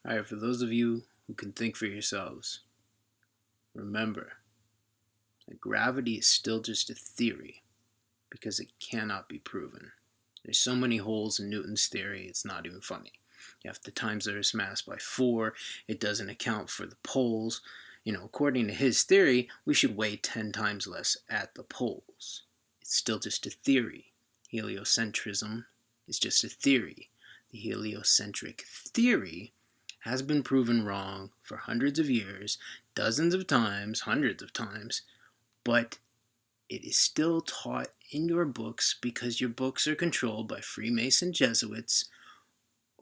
Alright, for those of you who can think for yourselves, remember that gravity is still just a theory because it cannot be proven. There's so many holes in Newton's theory, it's not even funny. You have to times the Earth's mass by 4, it doesn't account for the poles. According to his theory, we should weigh 10 times less at the poles. It's still just a theory. Heliocentrism is just a theory. The heliocentric theory has been proven wrong for hundreds of years, dozens of times, hundreds of times, but it is still taught in your books because your books are controlled by Freemason Jesuits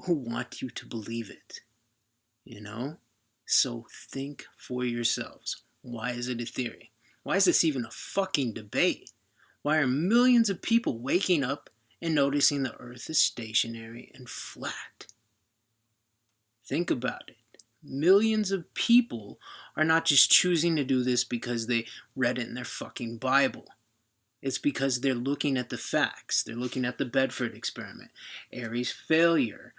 who want you to believe it. So think for yourselves. Why is it a theory? Why is this even a fucking debate? Why are millions of people waking up and noticing the Earth is stationary and flat? Think about it. Millions of people are not just choosing to do this because they read it in their fucking Bible. It's because they're looking at the facts. They're looking at the Bedford experiment, Airy's failure,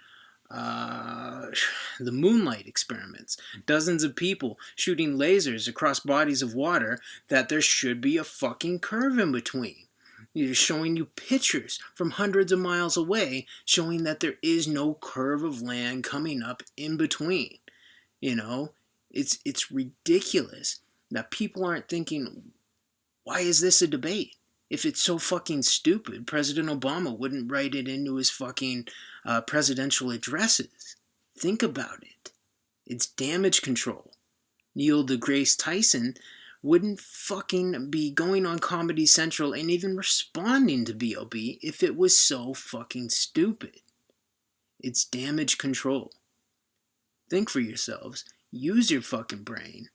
the moonlight experiments, dozens of people shooting lasers across bodies of water that there should be a fucking curve in between. They're showing you pictures from hundreds of miles away showing that there is no curve of land coming up in between. It's ridiculous that people aren't thinking, why is this a debate? If it's so fucking stupid, President Obama wouldn't write it into his fucking presidential addresses. Think about it. It's damage control. Neil deGrasse Tyson wouldn't fucking be going on Comedy Central and even responding to B.O.B. if it was so fucking stupid. It's damage control. Think for yourselves. Use your fucking brain.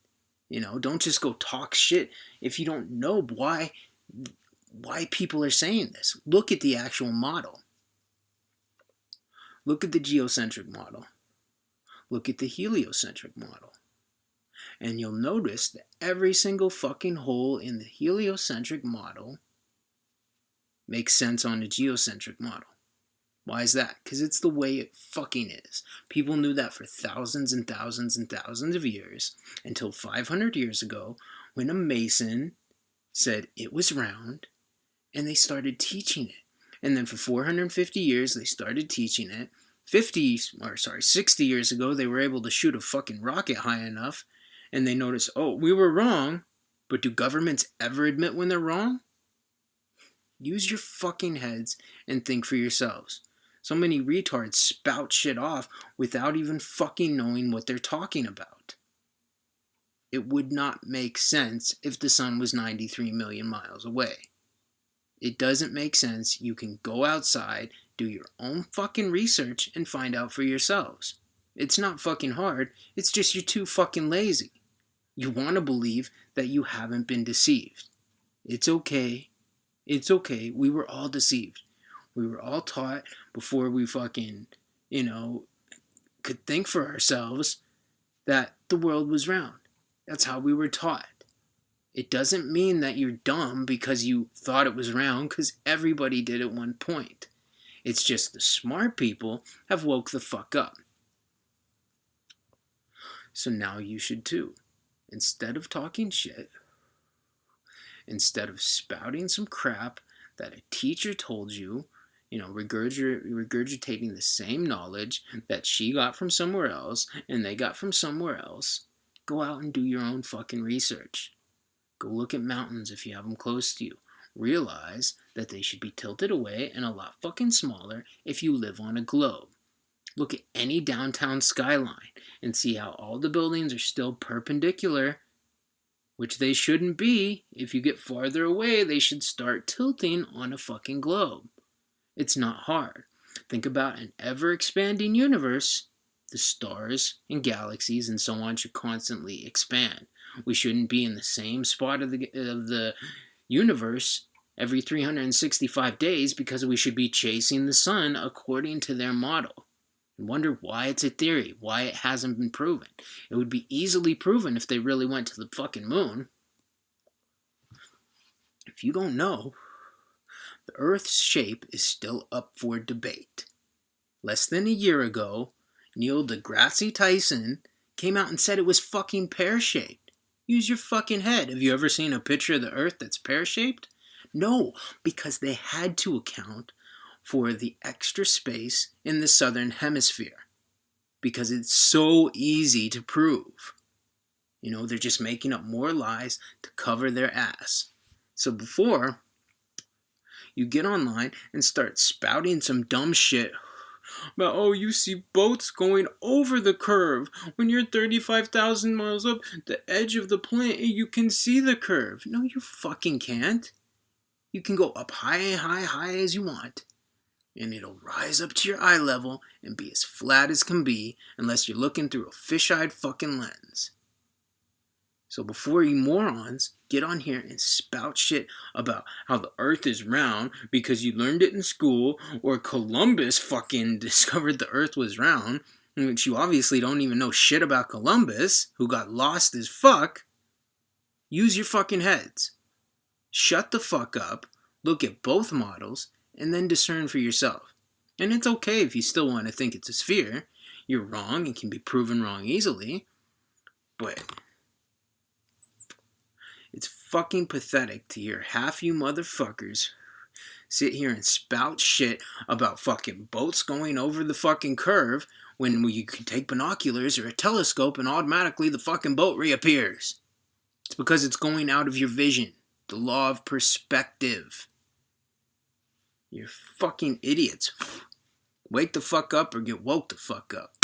Don't just go talk shit if you don't know why people are saying this. Look at the actual model. Look at the geocentric model. Look at the heliocentric model. And you'll notice that every single fucking hole in the heliocentric model makes sense on the geocentric model. Why is that? Because it's the way it fucking is. People knew that for thousands and thousands and thousands of years until 500 years ago when a Mason said it was round and they started teaching it. And then for 450 years they started teaching it. 60 years ago they were able to shoot a fucking rocket high enough and they noticed, oh, we were wrong. But do governments ever admit when they're wrong? Use your fucking heads and think for yourselves. So many retards spout shit off without even fucking knowing what they're talking about. It would not make sense if the sun was 93 million miles away. It doesn't make sense. You can go outside, do your own fucking research, and find out for yourselves. It's not fucking hard. It's just you're too fucking lazy. You want to believe that you haven't been deceived. It's okay. It's okay. We were all deceived. We were all taught before we fucking, could think for ourselves that the world was round. That's how we were taught. It doesn't mean that you're dumb because you thought it was round, because everybody did at one point. It's just the smart people have woke the fuck up. So now you should too. Instead of talking shit, instead of spouting some crap that a teacher told you, regurgitating the same knowledge that she got from somewhere else and they got from somewhere else, go out and do your own fucking research. Go look at mountains if you have them close to you. Realize that they should be tilted away and a lot fucking smaller if you live on a globe. Look at any downtown skyline and see how all the buildings are still perpendicular, which they shouldn't be. If you get farther away, they should start tilting on a fucking globe. It's not hard. Think about an ever-expanding universe. The stars and galaxies and so on should constantly expand. We shouldn't be in the same spot of the universe every 365 days because we should be chasing the sun according to their model. And wonder why it's a theory, why it hasn't been proven. It would be easily proven if they really went to the fucking moon. If you don't know, the Earth's shape is still up for debate. Less than a year ago, Neil deGrasse Tyson came out and said it was fucking pear-shaped. Use your fucking head. Have you ever seen a picture of the Earth that's pear-shaped? No, because they had to account for the extra space in the southern hemisphere. Because it's so easy to prove. You know, they're just making up more lies to cover their ass. So before you get online and start spouting some dumb shit about, oh, you see boats going over the curve. When you're 35,000 miles up the edge of the planet, you can see the curve. No, you fucking can't. You can go up high, high, high as you want, and it'll rise up to your eye level and be as flat as can be unless you're looking through a fish-eyed fucking lens. So before you morons get on here and spout shit about how the earth is round because you learned it in school, or Columbus fucking discovered the earth was round, which you obviously don't even know shit about Columbus, who got lost as fuck, use your fucking heads. Shut the fuck up, look at both models, and then discern for yourself. And it's okay if you still want to think it's a sphere. You're wrong and can be proven wrong easily, but it's fucking pathetic to hear half you motherfuckers sit here and spout shit about fucking boats going over the fucking curve when you can take binoculars or a telescope and automatically the fucking boat reappears. It's because it's going out of your vision. The law of perspective. You're fucking idiots. Wake the fuck up or get woke the fuck up.